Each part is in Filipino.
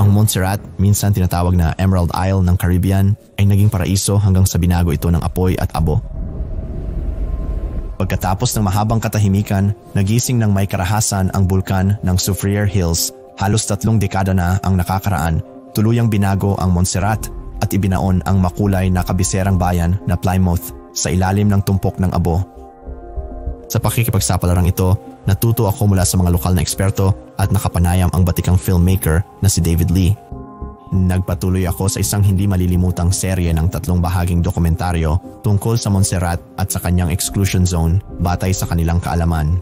Ang Montserrat, minsan tinatawag na Emerald Isle ng Caribbean, ay naging paraiso hanggang sa binago ito ng apoy at abo. Pagkatapos ng mahabang katahimikan, nagising ng may karahasan ang bulkan ng Soufriere Hills. Halos 3 dekada na ang nakakaraan, tuluyang binago ang Montserrat at ibinaon ang makulay na kabiserang bayan na Plymouth sa ilalim ng tumpok ng abo. Sa pakikipagsapalaran ito, natuto ako mula sa mga lokal na eksperto at nakapanayam ang batikang filmmaker na si David Lee. Nagpatuloy ako sa isang hindi malilimutang serye ng 3 bahaging dokumentaryo tungkol sa Montserrat at sa kanyang exclusion zone batay sa kanilang kaalaman.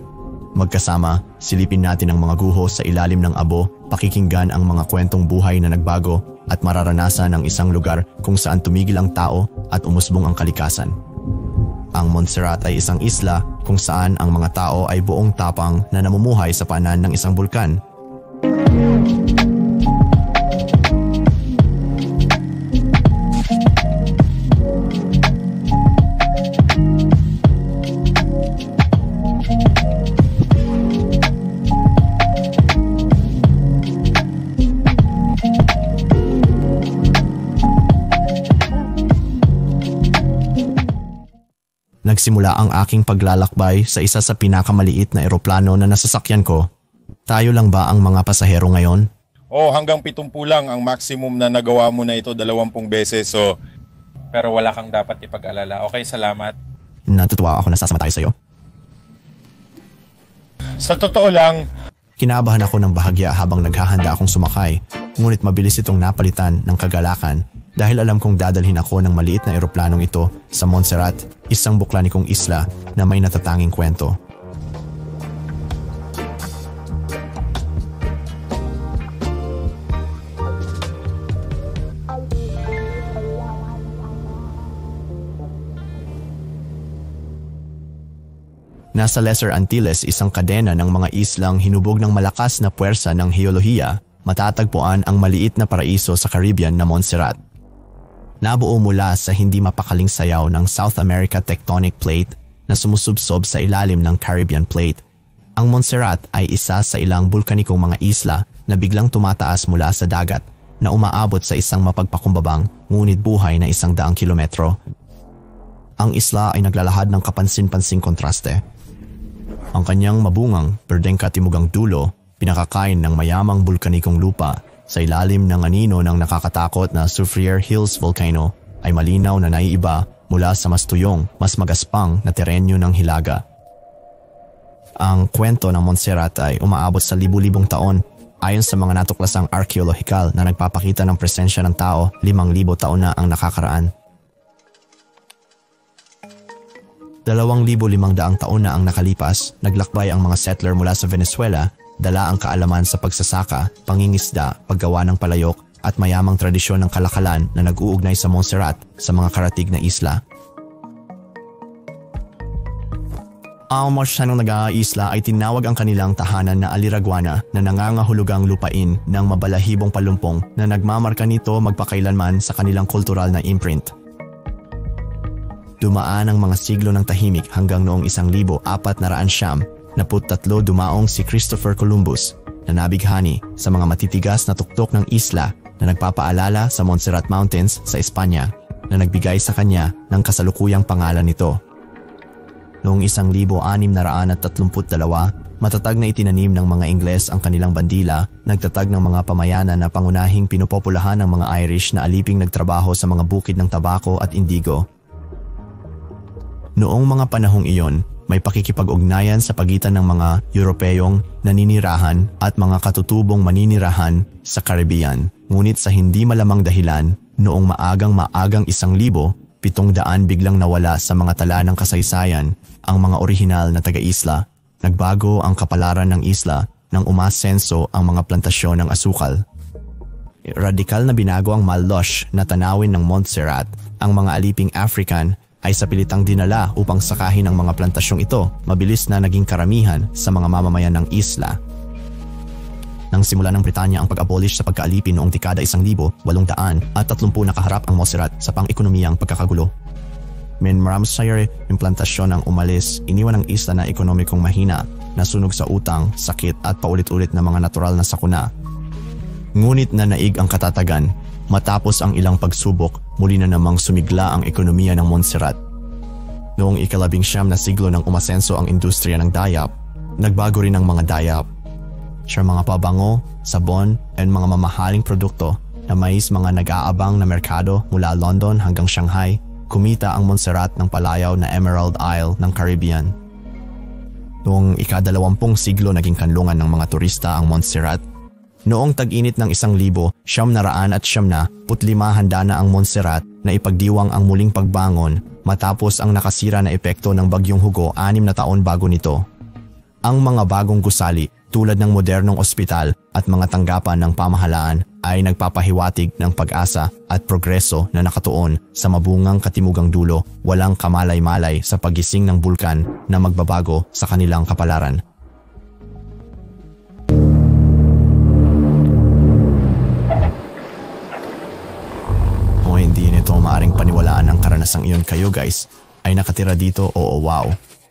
Magkasama, silipin natin ang mga guho sa ilalim ng abo, pakikinggan ang mga kwentong buhay na nagbago at mararanasan ang isang lugar kung saan tumigil ang tao at umusbong ang kalikasan. Ang Montserrat ay isang isla kung saan ang mga tao ay buong tapang na namumuhay sa paanan ng isang bulkan. Nagsimula ang aking paglalakbay sa isa sa pinakamaliit na eroplano na nasasakyan ko. Tayo lang ba ang mga pasahero ngayon? Hanggang 70 lang ang maximum na nagawa mo na ito 20 beses. Pero wala kang dapat ipag-alala. Okay, salamat. Natutuwa ako na sasama tayo sa'yo. Sa totoo lang, kinabahan ako ng bahagya habang naghahanda akong sumakay, ngunit mabilis itong napalitan ng kagalakan dahil alam kong dadalhin ako ng maliit na eroplanong ito sa Montserrat, isang buklanikong isla na may natatanging kwento. Nasa Lesser Antilles, isang kadena ng mga islang hinubog ng malakas na puwersa ng heolohiya, matatagpuan ang maliit na paraiso sa Caribbean na Montserrat. Nabuo mula sa hindi mapakaling sayaw ng South America Tectonic Plate na sumusubsob sa ilalim ng Caribbean Plate. Ang Montserrat ay isa sa ilang bulkanikong mga isla na biglang tumataas mula sa dagat na umaabot sa isang mapagpakumbabang ngunit buhay na 100 kilometro. Ang isla ay naglalahad ng kapansin-pansing kontraste. Ang kanyang mabungang, berdeng katimugang dulo, pinakakain ng mayamang bulkanikong lupa sa ilalim ng anino ng nakakatakot na Soufriere Hills volcano ay malinaw na naiiba mula sa mas tuyong, mas magaspang na terenyo ng Hilaga. Ang kwento ng Montserrat ay umaabot sa libu-libong taon ayon sa mga natuklasang arkeolohikal na nagpapakita ng presensya ng tao 5,000 taon na ang nakakaraan. 2,500 taon na ang nakalipas, naglakbay ang mga settler mula sa Venezuela, dala ang kaalaman sa pagsasaka, pangingisda, paggawa ng palayok at mayamang tradisyon ng kalakalan na nag-uugnay sa Montserrat sa mga karatig na isla. Ang masyanong nag-aisla ay tinawag ang kanilang tahanan na Aliraguana na nangangahulugang lupain ng mabalahibong palumpong na nagmamarka nito magpakailanman sa kanilang kultural na imprint. Dumaan ang mga siglo ng tahimik hanggang noong 1493 dumaong si Christopher Columbus na nabighani sa mga matitigas na tuktok ng isla na nagpapaalala sa Montserrat Mountains sa Espanya na nagbigay sa kanya ng kasalukuyang pangalan nito. Noong 1632, matatag na itinanim ng mga Ingles ang kanilang bandila, nagtatag ng mga pamayanan na pangunahing pinopopulahan ng mga Irish na aliping nagtrabaho sa mga bukid ng tabako at indigo. Noong mga panahong iyon, may pakikipag-ugnayan sa pagitan ng mga Europeyong naninirahan at mga katutubong maninirahan sa Caribbean. Ngunit sa hindi malamang dahilan, noong maagang 1,700 biglang nawala sa mga tala ng kasaysayan ang mga orihinal na taga-isla. Nagbago ang kapalaran ng isla nang umasenso ang mga plantasyon ng asukal. Radikal na binago ang mallush na tanawin ng Montserrat. Ang mga aliping African ay sa pilitang dinala upang sakahin ang mga plantasyong ito, mabilis na naging karamihan sa mga mamamayan ng isla. Nang simula ng Britanya ang pag-abolish sa pagkaalipin noong dekada 1830 nakaharap ang Montserrat sa pang-ekonomiyang pagkakagulo. Maraming implantasyon ang umalis, iniwan ang isla na ekonomikong mahina, nasunog sa utang, sakit at paulit-ulit na mga natural na sakuna. Ngunit nanaig ang katatagan, matapos ang ilang pagsubok, muli na namang sumigla ang ekonomiya ng Montserrat. Noong ika-19 na siglo nang umasenso ang industriya ng dayap, nagbago rin ang mga dayap. Siya mga pabango, sabon, at mga mamahaling produkto na mais mga nag-aabang na merkado mula London hanggang Shanghai, kumita ang Montserrat ng palayaw na Emerald Isle ng Caribbean. Noong ika-20 siglo naging kanlungan ng mga turista ang Montserrat. Noong tag-init ng 1,995 handa na ang Montserrat na ipagdiwang ang muling pagbangon matapos ang nakasira na epekto ng Bagyong Hugo 6 na taon bago nito. Ang mga bagong gusali tulad ng modernong ospital at mga tanggapan ng pamahalaan ay nagpapahiwatig ng pag-asa at progreso na nakatuon sa mabungang katimugang dulo, walang kamalay-malay sa paggising ng bulkan na magbabago sa kanilang kapalaran. O hindi nito maaring paniwalaan ang karanasang iyon kayo guys, ay nakatira dito oo wow.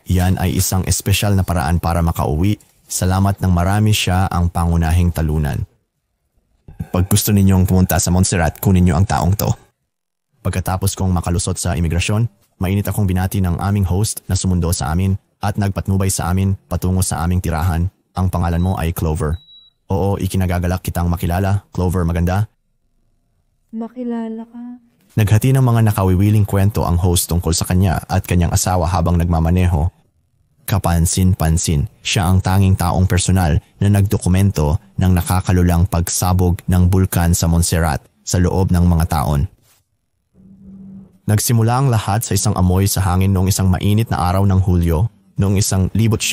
Yan ay isang espesyal na paraan para makauwi. Salamat ng marami siya ang pangunahing talunan. Pag gusto ninyong pumunta sa Montserrat, kunin niyo ang taong to. Pagkatapos kong makalusot sa imigrasyon, mainit akong binati ng aming host na sumundo sa amin at nagpatnubay sa amin patungo sa aming tirahan. Ang pangalan mo ay Clover. Oo, ikinagagalak kitang makilala. Clover, maganda? Makilala ka. Naghati ng mga nakawiwiling kwento ang host tungkol sa kanya at kanyang asawa habang nagmamaneho. Kapansin-pansin, siya ang tanging taong personal na nagdokumento ng nakakalulang pagsabog ng bulkan sa Montserrat sa loob ng mga taon. Nagsimula ang lahat sa isang amoy sa hangin noong isang mainit na araw ng Hulyo. Noong 1995,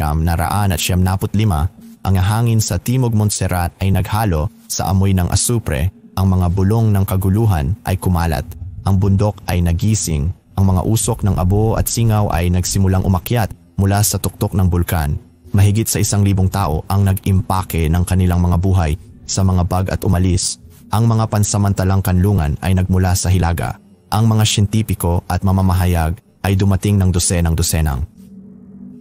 ang hangin sa Timog Montserrat ay naghalo sa amoy ng asupre. Ang mga bulong ng kaguluhan ay kumalat. Ang bundok ay nagising. Ang mga usok ng abo at singaw ay nagsimulang umakyat mula sa tuktok ng bulkan. Mahigit sa 1,000 tao ang nag-impake ng kanilang mga buhay sa mga bag at umalis. Ang mga pansamantalang kanlungan ay nagmula sa hilaga. Ang mga siyentipiko at mamamahayag ay dumating ng dosenang-dosenang.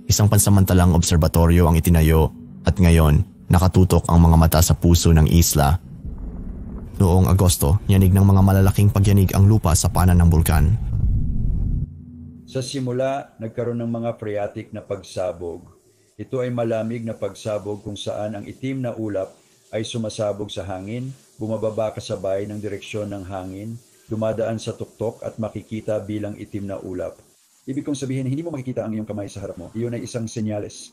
Isang pansamantalang obserbatoryo ang itinayo at ngayon nakatutok ang mga mata sa puso ng isla. Noong Agosto, yanig ng mga malalaking pagyanig ang lupa sa panan ng bulkan. Sa simula, nagkaroon ng mga phreatic na pagsabog. Ito ay malamig na pagsabog kung saan ang itim na ulap ay sumasabog sa hangin, bumababa kasabay ng direksyon ng hangin, dumadaan sa tuktok at makikita bilang itim na ulap. Ibig kong sabihin, hindi mo makikita ang iyong kamay sa harap mo. Iyon ay isang senyales.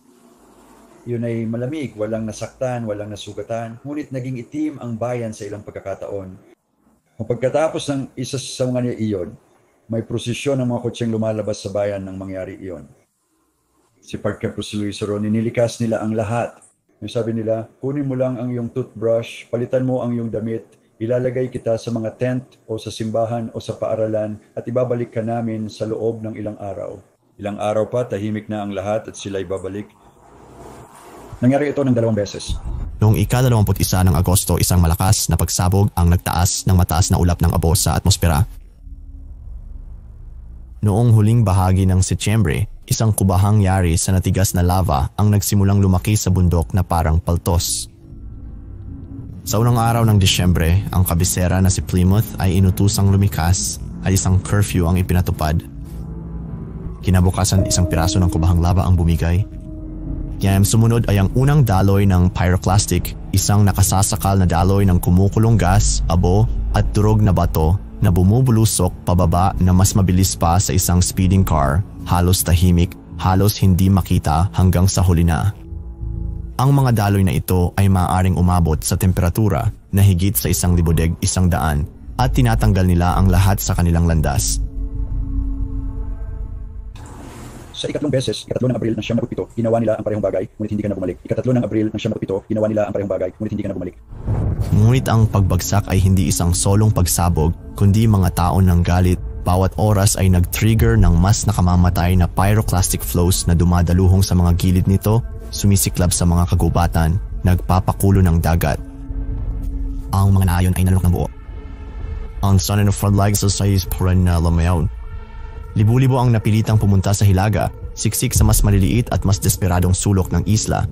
Iyon ay malamig, walang nasaktan, walang nasugatan, ngunit naging itim ang bayan sa ilang pagkakataon. Kung pagkatapos ng isa sa mga iyon, may prosesyon ng mga kotseng lumalabas sa bayan nang mangyari iyon. Si Parker si Luis Ron, nilikas nila ang lahat. Yung sabi nila, kunin mo lang ang iyong toothbrush, palitan mo ang iyong damit, ilalagay kita sa mga tent o sa simbahan o sa paaralan at ibabalik ka namin sa loob ng ilang araw. Ilang araw pa, tahimik na ang lahat at sila'y babalik. Nangyari ito ng 2 beses. Noong ika-21 ng Agosto, isang malakas na pagsabog ang nagtaas ng mataas na ulap ng abo sa atmosfera. Noong huling bahagi ng Setyembre, isang kubahang yari sa natigas na lava ang nagsimulang lumaki sa bundok na parang paltos. Sa unang araw ng Disyembre, ang kabisera na si Plymouth ay inutusang lumikas at isang curfew ang ipinatupad. Kinabukasan, isang piraso ng kubahang lava ang bumigay. Kaya sumunod ay ang unang daloy ng pyroclastic, isang nakasasakal na daloy ng kumukulong gas, abo at durog na bato na bumubulusok pababa na mas mabilis pa sa isang speeding car, halos tahimik, halos hindi makita hanggang sa huli na. Ang mga daloy na ito ay maaaring umabot sa temperatura na higit sa 1,100 at tinatanggal nila ang lahat sa kanilang landas. Sa ikatlong beses, ika-3 ng Abril ng 1997, ginawa nila ang parehong bagay, ngunit hindi ka na bumalik. Ika-3 ng Abril ng 1997, ginawa nila ang parehong bagay, ngunit hindi ka na bumalik. Ngunit ang pagbagsak ay hindi isang solong pagsabog, kundi mga taon ng galit. Bawat oras ay nag-trigger ng mas nakamamatay na pyroclastic flows na dumadaluhong sa mga gilid nito, sumisiklab sa mga kagubatan, nagpapakulo ng dagat. Ang mga naayon ay nalunok ng buo. Ang sana ng floodlights sa size puran na lamayaw. Libu-libo ang napilitang pumunta sa hilaga, siksik sa mas maliliit at mas desperadong sulok ng isla.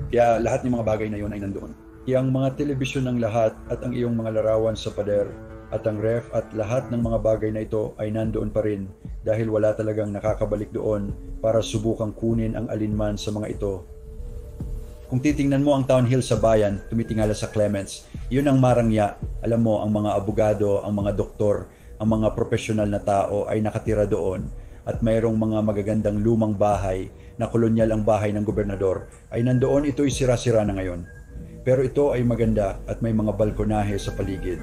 Kaya lahat ng mga bagay na yun ay nandoon. Yang mga telebisyon ng lahat at ang iyong mga larawan sa pader at ang ref at lahat ng mga bagay na ito ay nandoon pa rin dahil wala talagang nakakabalik doon para subukang kunin ang alinman sa mga ito. Kung titingnan mo ang town hill sa bayan, tumitingala sa Clements, yun ang marangya. Alam mo, ang mga abogado, ang mga doktor, ang mga profesional na tao ay nakatira doon at mayroong mga magagandang lumang bahay na kolonyal ang bahay ng gobernador ay nandoon. Ito'y sira-sira na ngayon. Pero ito ay maganda at may mga balkonahe sa paligid.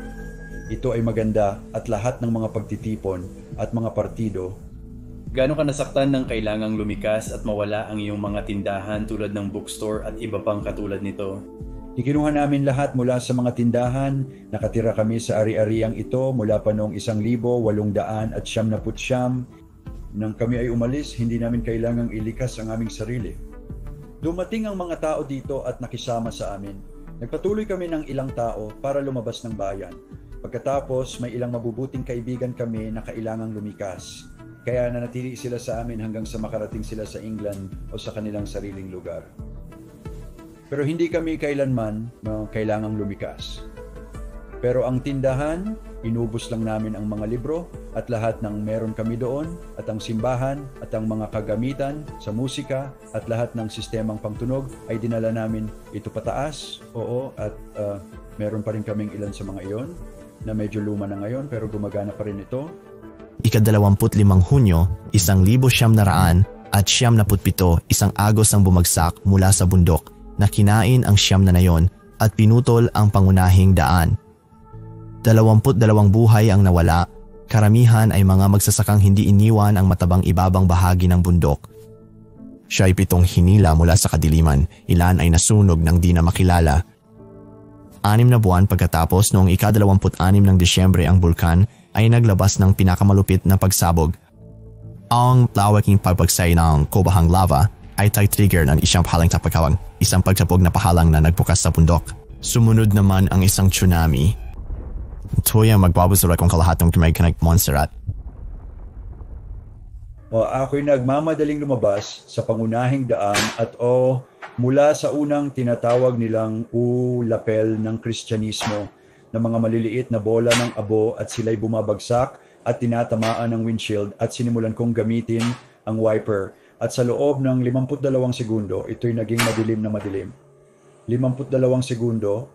Ito ay maganda at lahat ng mga pagtitipon at mga partido. Gaano ka nasaktan ng kailangang lumikas at mawala ang iyong mga tindahan tulad ng bookstore at iba pang katulad nito? Ikinuha namin lahat mula sa mga tindahan. Nakatira kami sa ari-ariang ito mula pa noong 1,800 at 99. Nang kami ay umalis, hindi namin kailangang ilikas ang aming sarili. Dumating ang mga tao dito at nakisama sa amin. Nagpatuloy kami ng ilang tao para lumabas ng bayan. Pagkatapos, may ilang mabubuting kaibigan kami na kailangang lumikas. Kaya nanatili sila sa amin hanggang sa makarating sila sa England o sa kanilang sariling lugar. Pero hindi kami kailanman kailangang lumikas. Pero ang tindahan, inubos lang namin ang mga libro at lahat ng meron kami doon at ang simbahan at ang mga kagamitan sa musika at lahat ng sistemang pangtunog ay dinala namin ito pataas. Oo, at meron pa rin kaming ilan sa mga iyon na medyo luma na ngayon pero gumagana pa rin ito. Ika-25 Hunyo, 1997, isang agos ang bumagsak mula sa bundok na kinain ang 9 na nayon at pinutol ang pangunahing daan. 22 buhay ang nawala, karamihan ay mga magsasakang hindi iniwan ang matabang ibabang bahagi ng bundok. Siya ay 7 hinila mula sa kadiliman, ilan ay nasunog ng di na makilala. 6 na buwan pagkatapos noong ika-26 ng Disyembre ang bulkan ay naglabas ng pinakamalupit na pagsabog. Ang lawaking pagpagsay ng kubahang lava ay trigger ng isang pahalang tapagkawang, isang pagsabog na pahalang na nagbukas sa bundok. Sumunod naman ang isang tsunami. Ito ay magbabasura kung kalahatong tumaykanag Montserrat. Ako'y nagmamadaling lumabas sa pangunahing daan at mula sa unang tinatawag nilang lapel ng Kristyanismo na mga maliliit na bola ng abo at sila'y bumabagsak at tinatamaan ng windshield at sinimulan kong gamitin ang wiper. At sa loob ng 52 segundo, ito'y naging madilim na madilim. 52 segundo,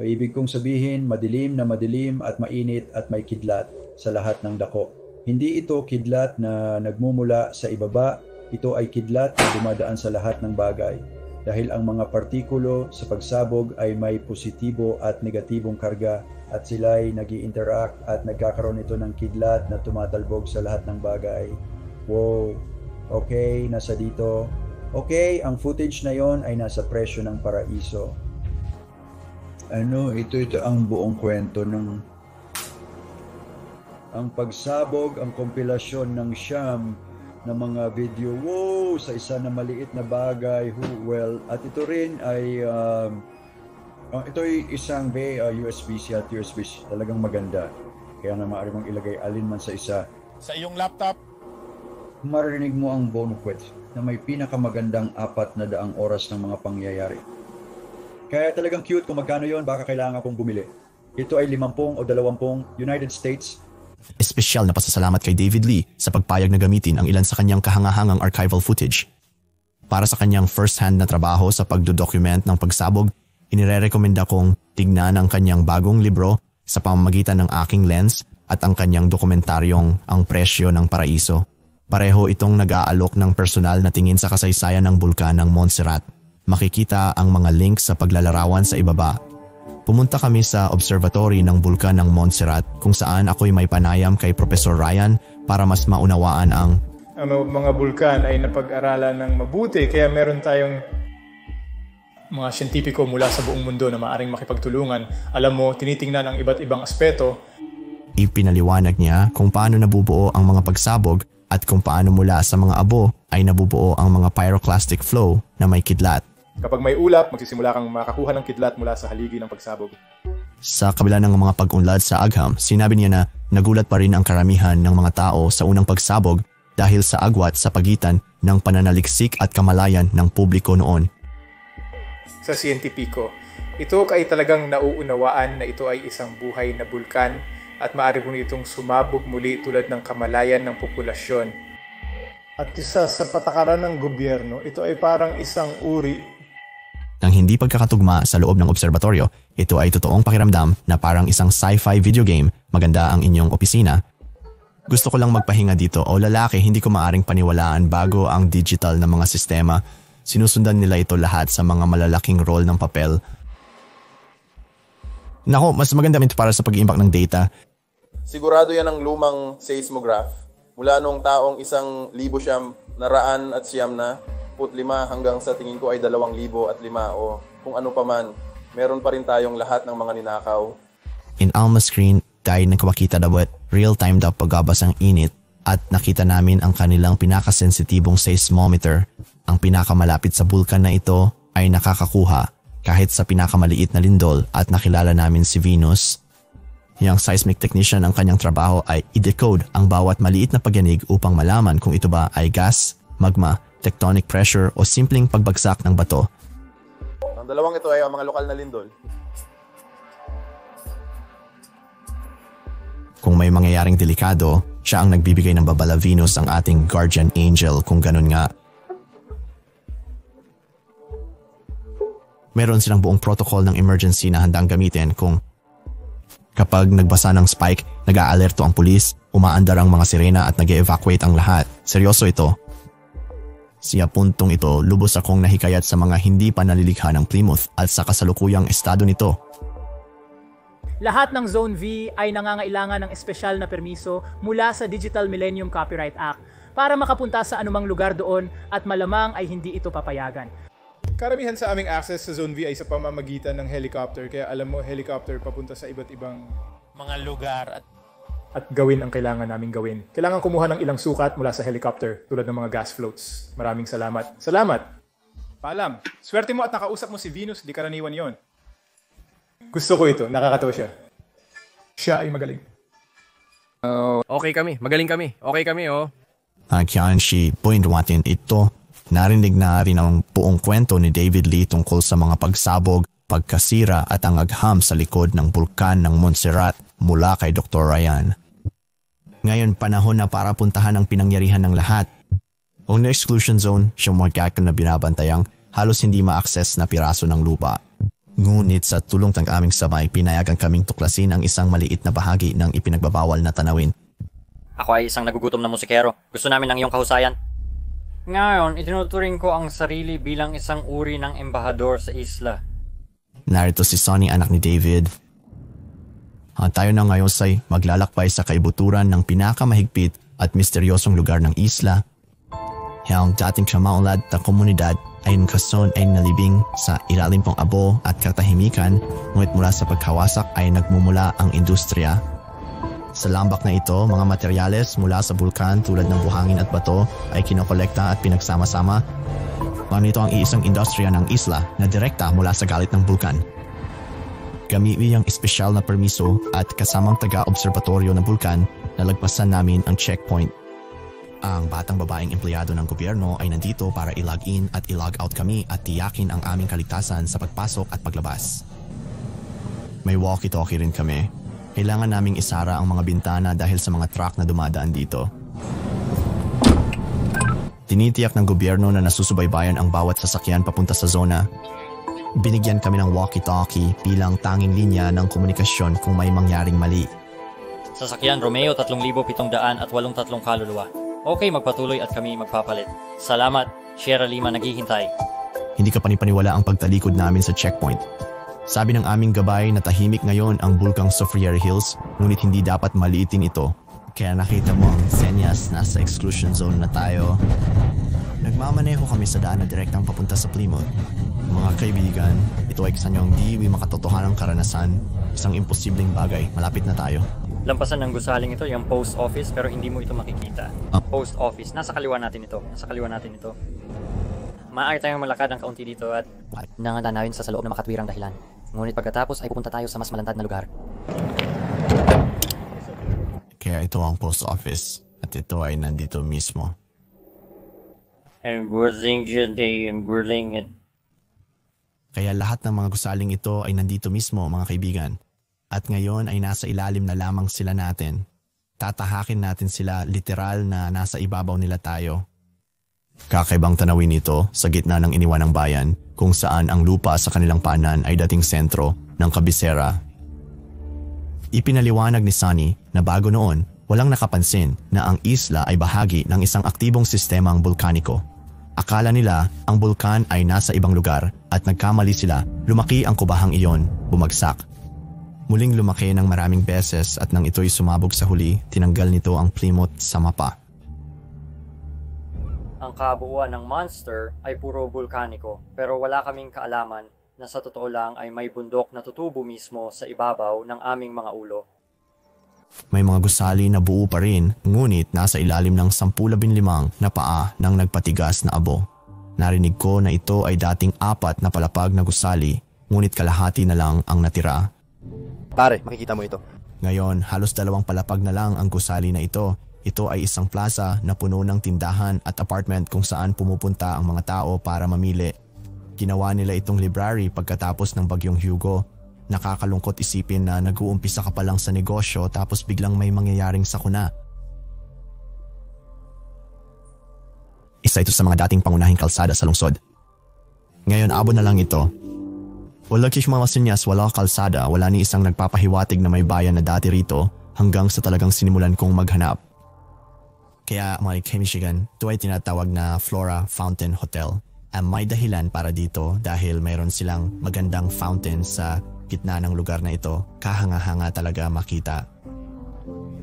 ibig kong sabihin, madilim at mainit at may kidlat sa lahat ng dako. Hindi ito kidlat na nagmumula sa ibaba, ito ay kidlat na dumadaan sa lahat ng bagay. Dahil ang mga partikulo sa pagsabog ay may positibo at negatibong karga at sila'y nag-i-interact at nagkakaroon ito ng kidlat na tumatalbog sa lahat ng bagay. Wow, okay, nasa dito. Okay, ang footage na yon ay nasa Presyo ng Paraiso. Ito ang buong kwento ng ang pagsabog, ang kompilasyon ng Siyam na mga video. Wow, sa isa na maliit na bagay. At ito rin ay ito ay isang USB-C at USB-C talagang maganda. Kaya na maaari mong ilagay alinman sa isa. Sa iyong laptop, marinig mo ang bonus na may pinakamagandang 400 oras ng mga pangyayari. Kaya talagang cute. Kung magkano yon, baka kailangan kong bumili. Ito ay 50 o 20 United States. Espesyal na pasasalamat kay David Lee sa pagpayag na gamitin ang ilan sa kanyang kahangahangang archival footage. Para sa kanyang first-hand na trabaho sa pagdodocument ng pagsabog, inirerekomenda kong tignan ang kanyang bagong libro sa pamamagitan ng Aking Lens at ang kanyang dokumentaryong Ang Presyo ng Paraiso. Pareho itong nag-aalok ng personal na tingin sa kasaysayan ng bulkan ng Montserrat. Makikita ang mga links sa paglalarawan sa ibaba. Pumunta kami sa observatory ng bulkan ng Montserrat kung saan ako'y may panayam kay Professor Ryan para mas maunawaan ang mga bulkan ay napag-aralan ng mabuti, kaya meron tayong mga siyentipiko mula sa buong mundo na maaring makipagtulungan. Alam mo, tinitingnan ang iba't ibang aspeto. Ipinaliwanag niya kung paano nabubuo ang mga pagsabog at kung paano mula sa mga abo ay nabubuo ang mga pyroclastic flow na may kidlat. Kapag may ulap, magsisimula kang makakuha ng kidlat mula sa haligi ng pagsabog. Sa kabila ng mga pag-unlad sa agham, sinabi niya na nagulat pa rin ang karamihan ng mga tao sa unang pagsabog dahil sa agwat sa pagitan ng pananaliksik at kamalayan ng publiko noon. sa siyentipiko. Ito ay talagang nauunawaan na ito ay isang buhay na bulkan at maaari po itong sumabog muli tulad ng kamalayan ng populasyon. At isa sa patakaran ng gobyerno, ito ay parang isang uri Nang hindi pagkakatugma sa loob ng obserbatoryo, ito ay totoong pakiramdam na parang isang sci-fi video game. Maganda ang inyong opisina. Gusto ko lang magpahinga dito o lalaki, hindi ko maaring paniwalaan bago ang digital na mga sistema. Sinusundan nila ito lahat sa mga malalaking roll ng papel. Nako, mas maganda ito para sa pag-iimbak ng data. Sigurado yan ang lumang seismograph. Mula noong taong 1,900 na 5 hanggang sa tingin ko ay 2,005 o kung ano pa man, meron pa rin tayong lahat ng mga ninakaw. In Alma screen, dahil nagkawakita dawat real-time daw paggabas ang init at nakita namin ang kanilang pinakasensitibong seismometer. Ang pinakamalapit sa bulkan na ito ay nakakakuha kahit sa pinakamaliit na lindol at nakilala namin si Venus. Yang seismic technician ang kanyang trabaho ay i-decode ang bawat maliit na pagyanig upang malaman kung ito ba ay gas, magma, tectonic pressure o simpleng pagbagsak ng bato. Ang dalawang ito ay ang mga lokal na lindol. Kung may mangyayaring delikado, siya ang nagbibigay ng babala. Venus ang ating guardian angel kung ganun nga. Meron silang buong protocol ng emergency na handang gamitin kung kapag nagbasa ng spike, nag-aalerto ang pulis, umaandar ang mga sirena at nag-evacuate ang lahat. Seryoso ito. Siya puntong ito, lubos akong nahikayat sa mga hindi pa nalilikha ng Plymouth at sa kasalukuyang estado nito. Lahat ng Zone V ay nangangailangan ng espesyal na permiso mula sa Digital Millennium Copyright Act para makapunta sa anumang lugar doon at malamang ay hindi ito papayagan. Karamihan sa aming access sa Zone V ay sa pamamagitan ng helicopter, kaya alam mo, helicopter papunta sa iba't ibang mga lugar at gawin ang kailangan naming gawin. Kailangan kumuha ng ilang sukat mula sa helicopter tulad ng mga gas floats. Maraming salamat. Salamat! Paalam, swerte mo at nakausap mo si Venus, di karaniwan yon. Gusto ko ito, nakakatawa siya. Siya ay magaling. Okay kami, magaling kami. Okay kami, oh. Kaya si point natin ito. Narinig na rin ang buong kwento ni David Lee tungkol sa mga pagsabog, pagkasira at ang agham sa likod ng bulkan ng Montserrat mula kay Dr. Ryan. Ngayon panahon na para puntahan ang pinangyarihan ng lahat. Ang exclusion zone, siyang magkakal na binabantayang halos hindi ma-access na piraso ng lupa. Ngunit sa tulong ng aming sabay, pinayagan kaming tuklasin ang isang maliit na bahagi ng ipinagbabawal na tanawin. Ako ay isang nagugutom na musikero. Gusto namin ng iyong kahusayan. Ngayon, itinuturing ko ang sarili bilang isang uri ng embahador sa isla. Narito si Sonny, anak ni David. Tayo na ngayon ay maglalakbay sa kaibuturan ng pinakamahigpit at misteryosong lugar ng isla. Ang dating kamaulad na komunidad ay nakason ay nalibing sa ilalim pong abo at katahimikan, ngunit mula sa pagkawasak ay nagmumula ang industriya. Sa lambak na ito, mga materyales mula sa bulkan tulad ng buhangin at bato ay kinokolekta at pinagsama-sama. Ngunit ito ang iisang industriya ng isla na direkta mula sa galit ng bulkan. Gamitin ang espesyal na permiso at kasamang taga-obserbatoryo ng bulkan, nalagpasan namin ang checkpoint. Ang batang babaeng empleyado ng gobyerno ay nandito para i-log in at i-log out kami at tiyakin ang aming kaligtasan sa pagpasok at paglabas. May walkie-talkie rin kami. Kailangan naming isara ang mga bintana dahil sa mga truck na dumadaan dito. Tinitiyak ng gobyerno na nasusubaybayan ang bawat sasakyan papunta sa zona. Binigyan kami ng walkie-talkie bilang tanging linya ng komunikasyon kung may mangyaring mali. Sasakyan Romeo 3,783 kaluluwa. Okay, magpatuloy at kami magpapalit. Salamat, Sierra Lima naghihintay. Hindi ka panipaniwala ang pagtalikod namin sa checkpoint. Sabi ng aming gabay na tahimik ngayon ang bulkang Soufriere Hills, ngunit hindi dapat maliitin ito. Kaya nakita mo ang senyas, nasa exclusion zone na tayo. Nagmamaneho kami sa daan na direktang papunta sa Plymouth. Mga kaibigan, ito ay isa niyong di makatotohanang karanasan. Isang imposibleng bagay, malapit na tayo. Lampasan ng gusaling ito, yung post office, pero hindi mo ito makikita. Post office, nasa kaliwa natin ito. Maaari tayong malakad ng kaunti dito at nangananawin sa loob na makatwirang dahilan. Ngunit pagkatapos ay pupunta tayo sa mas malantad na lugar. Kaya ito ang post office at ito ay nandito mismo. Kaya lahat ng mga gusaling ito ay nandito mismo mga kaibigan. At ngayon ay nasa ilalim na lamang sila natin. Tatahakin natin sila literal na nasa ibabaw nila tayo. Kakaibang tanawin ito sa gitna ng iniwanang bayan kung saan ang lupa sa kanilang paanan ay dating sentro ng kabisera. Ipinaliwanag ni Sunny na bago noon walang nakapansin na ang isla ay bahagi ng isang aktibong sistemang bulkaniko. Akala nila ang bulkan ay nasa ibang lugar at nagkamali sila, lumaki ang kubahang iyon, bumagsak. Muling lumaki ng maraming beses at nang ito'y sumabog sa huli, tinanggal nito ang Plymouth sa mapa. Ang kabuuan ng monster ay puro bulkaniko pero wala kaming kaalaman na sa totoo lang ay may bundok na tutubo mismo sa ibabaw ng aming mga ulo. May mga gusali na buo pa rin, ngunit nasa ilalim ng 10-15 na paa ng nagpatigas na abo. Narinig ko na ito ay dating 4 na palapag na gusali, ngunit kalahati na lang ang natira. Pare, makikita mo ito. Ngayon, halos 2 palapag na lang ang gusali na ito. Ito ay isang plaza na puno ng tindahan at apartment kung saan pumupunta ang mga tao para mamili. Ginawa nila itong library pagkatapos ng bagyong Hugo. Nakakalungkot isipin na nag-uumpisa ka pa lang sa negosyo tapos biglang may mangyayaring sakuna. Isa ito sa mga dating pangunahing kalsada sa lungsod. Ngayon abo na lang ito. Wala mga sinyas, wala kalsada, wala ni isang nagpapahiwatig na may bayan na dati rito hanggang sa talagang sinimulan kong maghanap. Kaya mga Michigan, ito ay tinatawag na Flora Fountain Hotel. May dahilan para dito dahil mayroon silang magandang fountain sa gitna ng lugar na ito, kahanga-hanga talaga makita.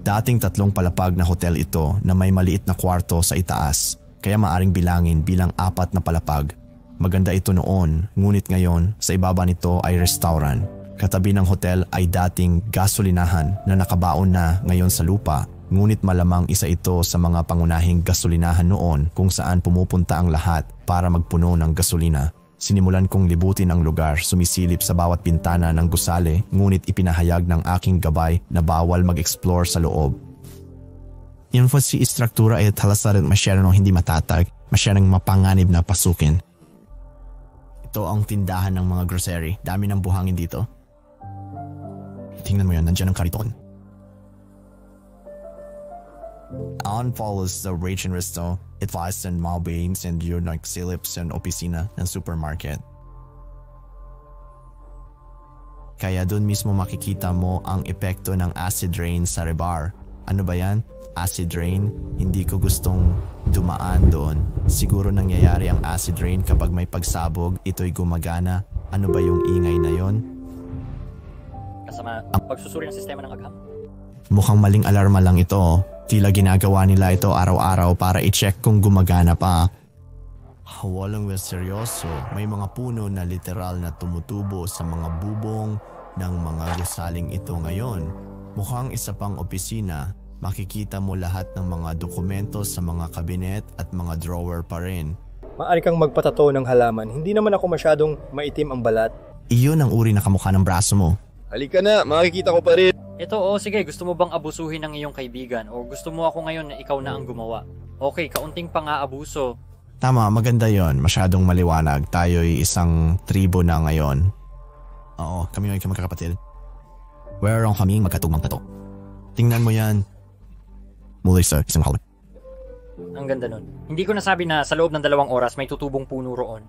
Dating 3 palapag na hotel ito na may maliit na kwarto sa itaas, kaya maaring bilangin bilang 4 na palapag. Maganda ito noon, ngunit ngayon sa ibaba nito ay restaurant. Katabi ng hotel ay dating gasolinahan na nakabaon na ngayon sa lupa, ngunit malamang isa ito sa mga pangunahing gasolinahan noon kung saan pumupunta ang lahat para magpuno ng gasolina. Sinimulan kong libutin ang lugar, sumisilip sa bawat bintana ng gusali, ngunit ipinahayag ng aking gabay na bawal mag-explore sa loob. Yan po si istruktura ay talasaran masyadong hindi matatag, masyadong mapanganib na pasukin. Ito ang tindahan ng mga grocery, dami ng buhangin dito. Tingnan mo yan, nandiyan ang kariton. On follows the Rachel Risto, advice and Malbanes and your Silips and opisina ng supermarket. Kaya doon mismo makikita mo ang epekto ng acid rain sa rebar. Ano ba yan? Acid rain? Hindi ko gustong dumaan doon. Siguro nangyayari ang acid rain kapag may pagsabog, ito'y gumagana. Ano ba yung ingay na yon? Kasama pagsusuri ng sistema ng agham. Mukhang maling alarma lang ito. Tila ginagawa nila ito araw-araw para i-check kung gumagana pa. Walang seryoso. May mga puno na literal na tumutubo sa mga bubong ng mga gusaling ito ngayon. Mukhang isa pang opisina. Makikita mo lahat ng mga dokumento sa mga kabinet at mga drawer pa rin. Maaari kang magpatato ng halaman. Hindi naman ako masyadong maitim ang balat. Iyon ang uri na kamukha ng braso mo. Halika na, makikita ko pa rin. Ito, sige, gusto mo bang abusuhin ng iyong kaibigan? O gusto mo ako ngayon na ikaw na ang gumawa? Okay, kaunting pang-aabuso. Tama, maganda yon. Masyadong maliwanag. Tayo'y isang tribo na ngayon. Oo, kami ay magkakapatid. Whereon kaming magkatugmang tato. Tingnan mo yan. Muli sa isang mahal. Ang ganda nun. Hindi ko nasabi na sa loob ng 2 oras may tutubong puno roon.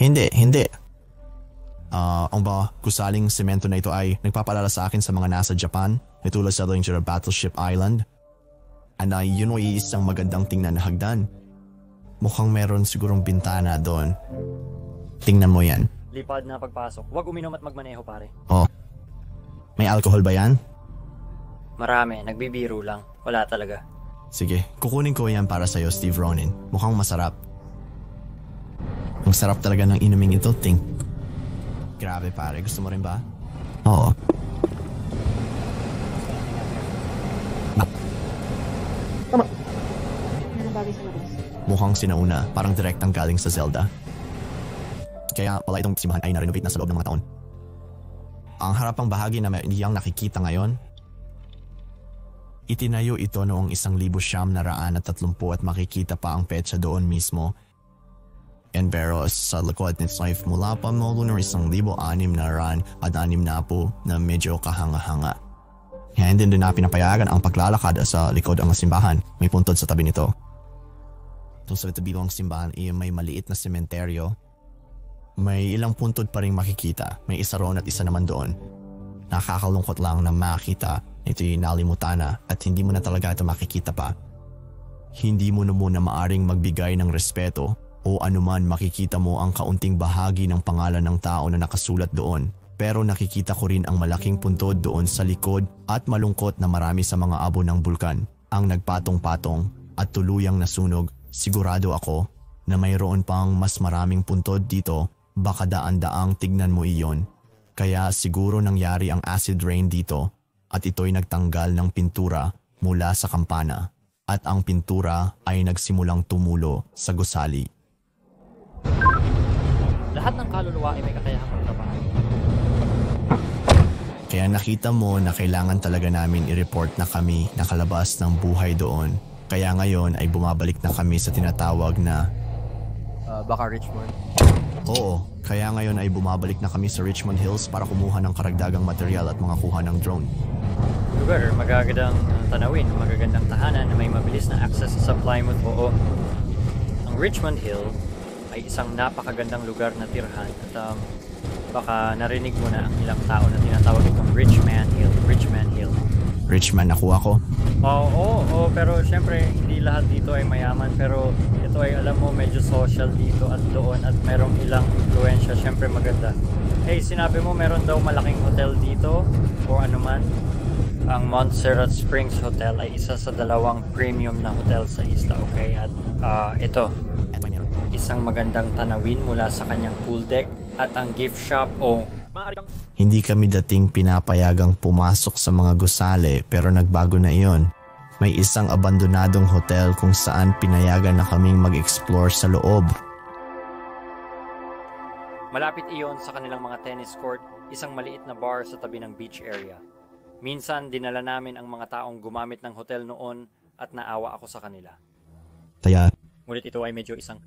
Hindi. Ang gusaling semento na ito ay nagpapalala sa akin sa mga nasa Japan, tulad sa Danger Battleship Island. Yun ay isang magandang tingnan na hagdan. Mukhang meron sigurong bintana doon. Tingnan mo yan. Lipad na pagpasok. Huwag uminom at magmaneho, pare. Oh. May alcohol ba yan? Marami. Nagbibiro lang. Wala talaga. Sige, kukunin ko yan para sa'yo, Steve Ronin. Mukhang masarap. Ang sarap talaga ng inuming ito, Ting. Grabe pare, gusto mo rin ba? Oo. Tama. Nanabagay sa labas. Mukhang sinauna, parang direktang galing sa Zelda. Kaya wala itong simbahan ay na-renovate na sa loob ng mga taon. Ang harapang bahagi na may iyang nakikita ngayon, itinayo ito noong 1930 at makikita pa ang petsa doon mismo. Enveros sa likod ni Slife mula pa mo ng 1,600 at 60 na medyo kahanga-hanga. Hindi din na pinapayagan ang paglalakad sa likod ang simbahan. May puntod sa tabi nito. Itong sa tabi ng simbahan ay may maliit na sementeryo. May ilang puntod pa rin makikita. May isa roon at isa naman doon. Nakakalungkot lang na makita ito'y nalimutan na at hindi mo na talaga ito makikita pa. Hindi mo na muna maaring magbigay ng respeto o anuman makikita mo ang kaunting bahagi ng pangalan ng tao na nakasulat doon. Pero nakikita ko rin ang malaking puntod doon sa likod at malungkot na marami sa mga abo ng bulkan ang nagpatong-patong at tuluyang nasunog. Sigurado ako na mayroon pang mas maraming puntod dito, baka daan-daang tignan mo iyon. Kaya siguro nangyari ang acid rain dito at ito'y nagtanggal ng pintura mula sa kampana at ang pintura ay nagsimulang tumulo sa gusali. Lahat ng kaluluwa ay may kakayahang magtrabaho. Kaya nakita mo na kailangan talaga namin i-report na kami nakalabas ng buhay doon. Kaya ngayon ay bumabalik na kami sa tinatawag na Baka Richmond. Oo, kaya ngayon ay bumabalik na kami sa Richmond Hills para kumuha ng karagdagang material at mga kuha ng drone. Lugar, magagandang tanawin, magagandang tahanan na may mabilis na access sa Plymouth. Oo. Ang Richmond Hill ay isang napakagandang lugar na tirhan at baka narinig mo na ang ilang tao na tinatawag itong Richman Hill. Richman, nakuha ko? Oo, pero syempre hindi lahat dito ay mayaman, pero ito ay alam mo medyo social dito at doon at merong ilang influensya, syempre maganda. Hey, sinabi mo meron daw malaking hotel dito o anuman. Ang Montserrat Springs Hotel ay isa sa 2 premium na hotel sa isla, okay? At ito, isang magandang tanawin mula sa kanyang pool deck at ang gift shop o Hindi kami dating pinapayagang pumasok sa mga gusali pero nagbago na iyon. May isang abandonadong hotel kung saan pinayagan na kaming mag-explore sa loob. malapit iyon sa kanilang mga tennis court, isang maliit na bar sa tabi ng beach area. Minsan dinala namin ang mga taong gumamit ng hotel noon at naawa ako sa kanila. Ngunit ito ay medyo isang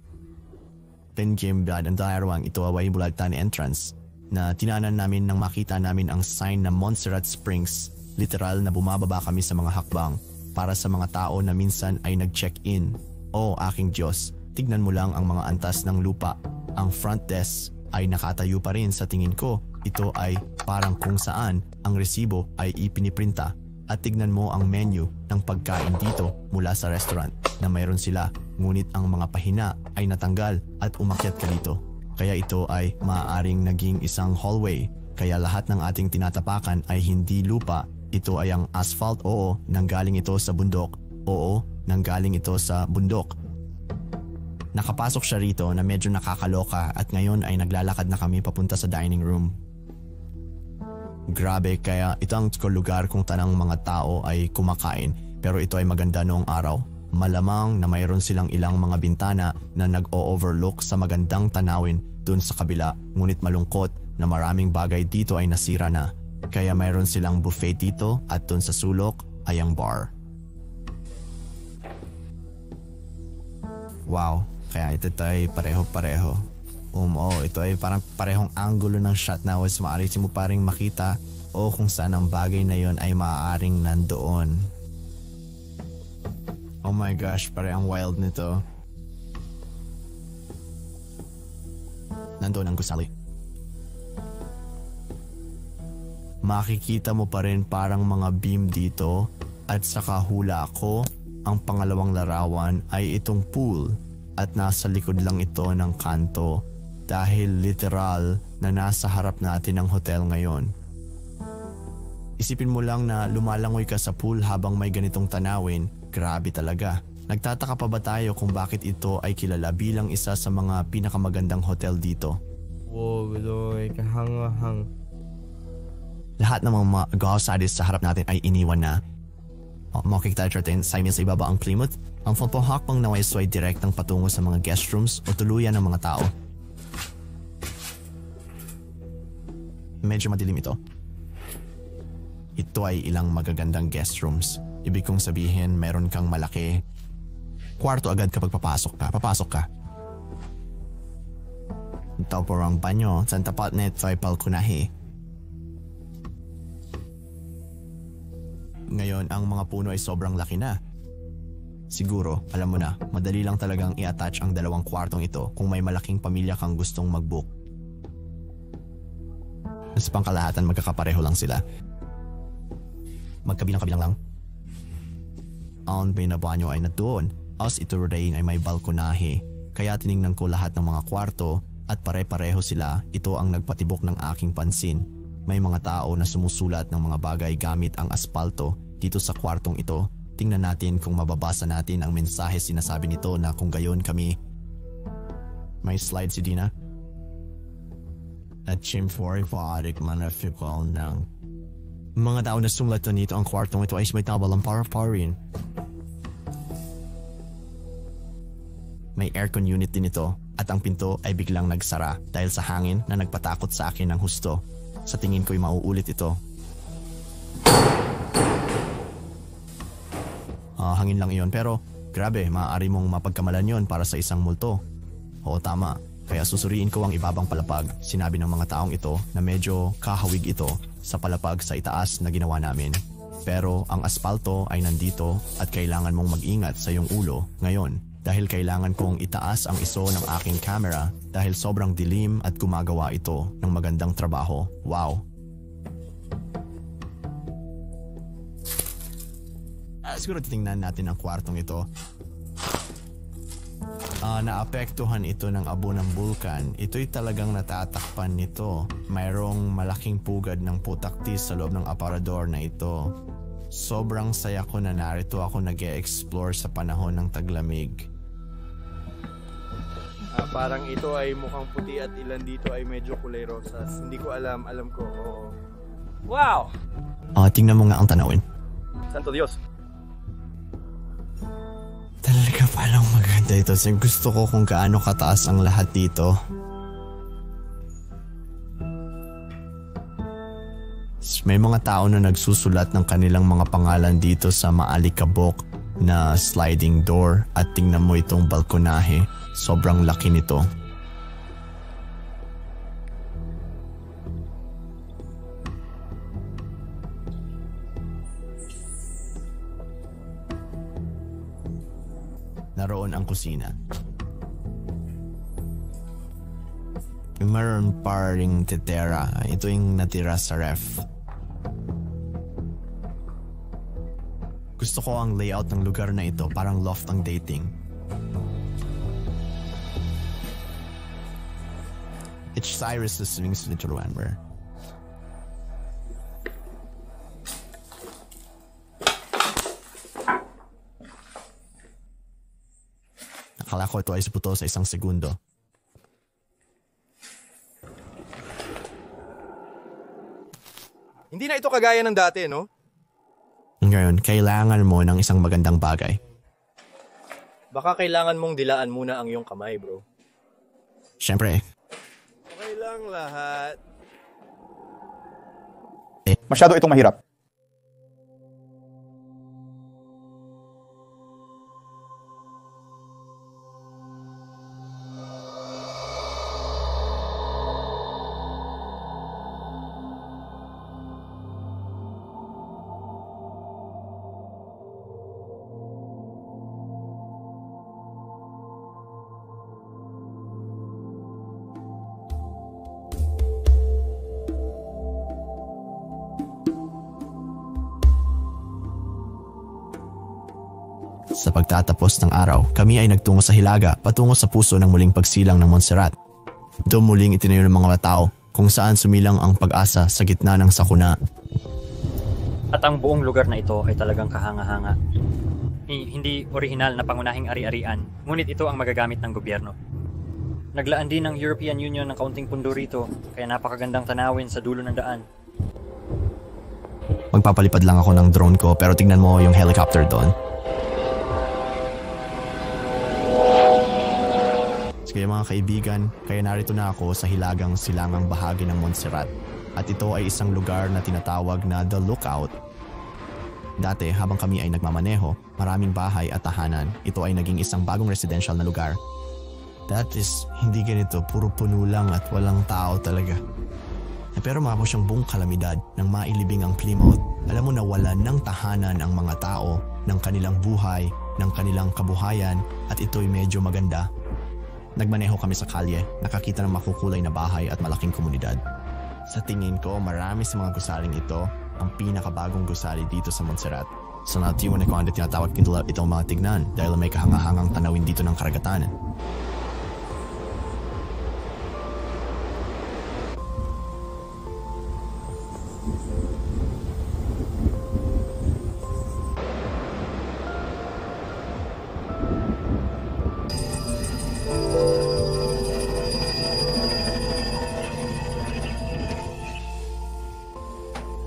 Pengimbad ang darawang ito ay bulagtan entrance na tinanan namin nang makita namin ang sign na Montserrat Springs. Literal na bumababa kami sa mga hakbang para sa mga tao na minsan ay nag-check-in. Oh aking Diyos, tignan mo lang ang mga antas ng lupa. Ang front desk ay nakatayo pa rin sa tingin ko. Ito ay parang kung saan ang resibo ay ipiniprinta. At tignan mo ang menu ng pagkain dito mula sa restaurant na mayroon sila. Ngunit ang mga pahina ay natanggal at umakyat ka dito. Kaya ito ay maaaring naging isang hallway. Kaya lahat ng ating tinatapakan ay hindi lupa. Ito ay ang asphalt. Oo, nanggaling ito sa bundok. Oo, nanggaling ito sa bundok. Nakapasok siya rito na medyo nakakaloka at ngayon ay naglalakad na kami papunta sa dining room. Grabe, kaya ito ang lugar kung tanang mga tao ay kumakain pero ito ay maganda noong araw. Malamang na mayroon silang ilang mga bintana na nag-o-overlook sa magandang tanawin dun sa kabila. Ngunit malungkot na maraming bagay dito ay nasira na. Kaya mayroon silang buffet dito at dun sa sulok ay ang bar. Wow, kaya ito ay pareho-pareho. Ito ay parang parehong angulo ng shot na was maaari mo paring makita o kung saan ang bagay na yon ay maaaring nandoon. Oh my gosh, parehong wild nito. Nandoon ang gusali. Makikita mo pa rin parang mga beam dito at saka hula ko, ang pangalawang larawan ay itong pool at nasa likod lang ito ng kanto. Dahil literal na nasa harap natin ang hotel ngayon. Isipin mo lang na lumalangoy ka sa pool habang may ganitong tanawin, grabe talaga. Nagtataka pa ba tayo kung bakit ito ay kilala bilang isa sa mga pinakamagandang hotel dito? Wow, Loy, kahangahang. Lahat ng mga gausadis sa harap natin ay iniwan na. Makikita natin sa sa ibaba ang Plymouth. Ang pagpahakbang na ay direktang patungo sa mga guest rooms o tuluyan ng mga tao. Medyo madilim ito. Ito ay ilang magagandang guest rooms. Ibig kong sabihin, meron kang malaki. Kwarto agad kapag papasok ka. Ito po ang banyo sa tapat nito ay balkonahe. Ngayon, ang mga puno ay sobrang laki na. Siguro, alam mo na, madali lang talagang i-attach ang 2 kwartong ito kung may malaking pamilya kang gustong mag-book. Sa pangkalahatan, magkakapareho lang sila. Magkabilang-kabilang lang. Ang binabanyo ay na doon, as ito rin ay may balkonahe. Kaya tiningnan ko lahat ng mga kwarto at pare-pareho sila. Ito ang nagpatibok ng aking pansin. May mga tao na sumusulat ng mga bagay gamit ang aspalto dito sa kwartong ito. Tingnan natin kung mababasa natin ang mensahe sinasabi nito na kung gayon kami. May slide si Dina. At chimfori parik manafikal ng mga tao na sumulat nito ang kwartong ito ay may tabalang para-parin. May aircon unit din ito at ang pinto ay biglang nagsara dahil sa hangin na nagpatakot sa akin ng husto. Sa tingin ko'y mauulit ito. Hangin lang iyon pero grabe, maaari mong mapagkamalan yon para sa isang multo. Oo, tama. Kaya susuriin ko ang ibabang palapag. Sinabi ng mga taong ito na medyo kahawig ito sa palapag sa itaas na ginawa namin. Pero ang aspalto ay nandito at kailangan mong mag-ingat sa iyong ulo ngayon dahil kailangan kong itaas ang ISO ng aking camera dahil sobrang dilim at gumagawa ito ng magandang trabaho. Wow! Siguro titingnan natin ang kwartong ito. Naapektuhan ito ng abo ng bulkan. Ito'y talagang natatakpan nito. Mayroong malaking pugad ng putaktis sa loob ng aparador na ito. Sobrang saya ko na narito ako nag-e-explore sa panahon ng taglamig. Parang ito ay mukhang puti at ilan dito ay medyo kulay rosas. Hindi ko alam ko. Oo. Wow! Tingnan mo nga ang tanawin. Santo Dios. Talaga palang maganda ito. Gusto ko kung gaano kataas ang lahat dito. May mga tao na nagsusulat ng kanilang mga pangalan dito sa maalikabok na sliding door at tingnan mo itong balkonahe. Sobrang laki nito. Naroon ang kusina. Meron pa ring tetera. Ito yung natira sa ref. Gusto ko ang layout ng lugar na ito. Parang loft ang dating. It's Cyrus the swings to the Churwanwer. Akala ko ito ay siputo sa isang segundo. Hindi na ito kagaya ng dati, no? Ngayon, kailangan mo ng isang magandang bagay. Baka kailangan mong dilaan muna ang iyong kamay, bro. Siyempre. Okay lang lahat. Masyado itong mahirap. Sa pagtatapos ng araw, kami ay nagtungo sa Hilaga patungo sa puso ng muling pagsilang ng Montserrat. Doon muling itinayo ng mga tao kung saan sumilang ang pag-asa sa gitna ng sakuna. At ang buong lugar na ito ay talagang kahanga-hanga. Hindi orihinal na pangunahing ari-arian, ngunit ito ang magagamit ng gobyerno. Naglaan din ng European Union ng kaunting pundo rito, kaya napakagandang tanawin sa dulo ng daan. Magpapalipad lang ako ng drone ko pero tignan mo yung helicopter doon. Kaya mga kaibigan, kaya narito na ako sa hilagang silangang bahagi ng Montserrat. At ito ay isang lugar na tinatawag na The Lookout. Dati habang kami ay nagmamaneho, maraming bahay at tahanan. Ito ay naging isang bagong residential na lugar. That is, hindi ganito, puro puno lang at walang tao talaga. Pero maamo siyang buong kalamidad nang mailibing ang Plymouth. Alam mo na wala ng tahanan ang mga tao, ng kanilang buhay, ng kanilang kabuhayan, at ito'y medyo maganda. Nagmaneho kami sa kalye, nakakita ng makukulay na bahay at malaking komunidad. Sa tingin ko, marami sa mga gusaling ito ang pinakabagong gusali dito sa Montserrat. So natiwan ko ang tinatawag kindula itong mga tignan dahil may kahangahangang tanawin dito ng karagatan.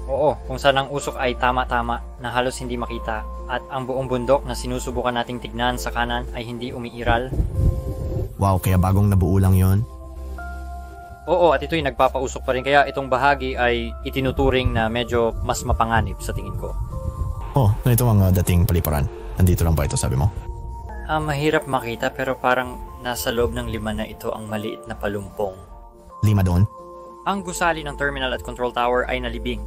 Oo, kung saan ang usok ay tama-tama na halos hindi makita at ang buong bundok na sinusubukan nating tignan sa kanan ay hindi umiiral. Wow, kaya bagong nabuo lang yon? Oo, at ito'y nagpapausok pa rin kaya itong bahagi ay itinuturing na medyo mas mapanganib sa tingin ko. Oh, ganito ang dating paliparan. Nandito lang ba ito, sabi mo? Mahirap makita pero parang nasa loob ng 5 na ito ang maliit na palumpong. 5 doon? Ang gusali ng terminal at control tower ay nalibing.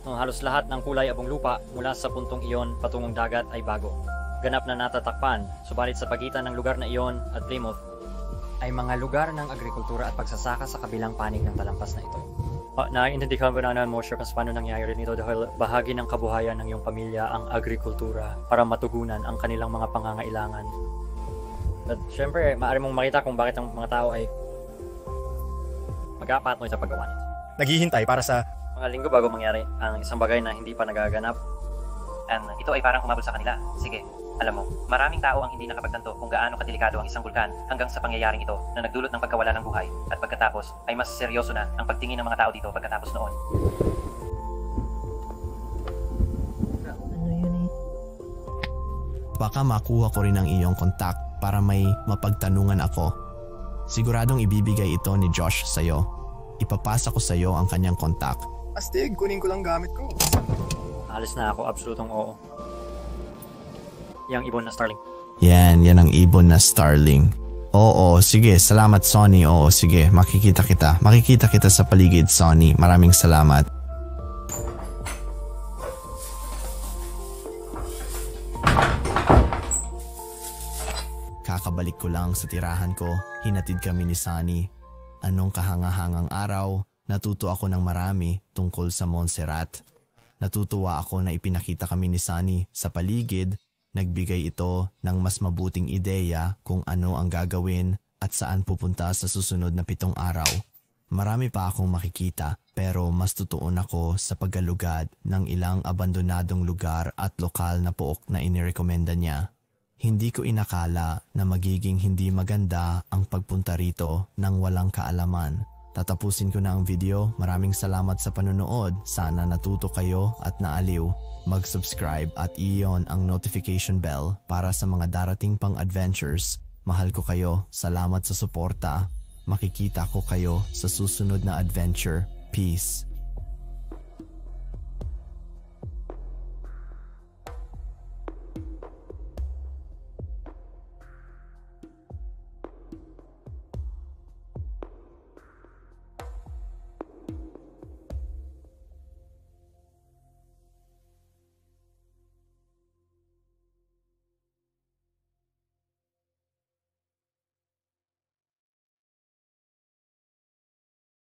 Halos lahat ng kulay abong lupa mula sa puntong iyon patungong dagat ay bago. Ganap na natatakpan, subalit sa pagitan ng lugar na iyon at Plymouth ay mga lugar ng agrikultura at pagsasaka sa kabilang panig ng talampas na ito. Naiintindihan ko na naman mo sure kung paano nangyayari nito dahil bahagi ng kabuhayan ng iyong pamilya ang agrikultura para matugunan ang kanilang mga pangangailangan. At syempre, maaari mong makita kung bakit ang mga tao ay mag-aapatnoy sa paggawa nito. Naghihintay para sa mga linggo bago mangyari ang isang bagay na hindi pa nagaganap. Ito ay parang humabol sa kanila. Sige, alam mo, maraming tao ang hindi nakapagtanto kung gaano kadelikado ang isang bulkan hanggang sa pangyayaring ito na nagdulot ng pagkawala ng buhay at pagkatapos ay mas seryoso na ang pagtingin ng mga tao dito pagkatapos noon. Baka makuha ko rin ang iyong kontak para may mapagtanungan ako. Siguradong ibibigay ito ni Josh sa'yo. Ipapasa ko sa'yo ang kanyang kontak. Astig, kunin ko lang gamit ko. Alis na ako, absolutong oo. Yang ibon na Starling. Yan ang ibon na Starling. Oo, sige, salamat Sonny. Oo, sige, makikita kita. Makikita kita sa paligid, Sonny. Maraming salamat. Kakabalik ko lang sa tirahan ko, hinatid kami ni Sonny. Anong kahangahangang araw, natuto ako ng marami tungkol sa Montserrat. Natutuwa ako na ipinakita kami ni Sonny sa paligid, nagbigay ito ng mas mabuting ideya kung ano ang gagawin at saan pupunta sa susunod na 7 araw. Marami pa akong makikita pero mas tutuon ako sa paggalugad ng ilang abandonadong lugar at lokal na pook na inirekomenda niya. Hindi ko inakala na magiging hindi maganda ang pagpunta rito nang walang kaalaman. Tatapusin ko na ang video. Maraming salamat sa panonood. Sana natuto kayo at naaliw. Mag-subscribe at i-on ang notification bell para sa mga darating pang adventures. Mahal ko kayo. Salamat sa suporta. Makikita ko kayo sa susunod na adventure. Peace.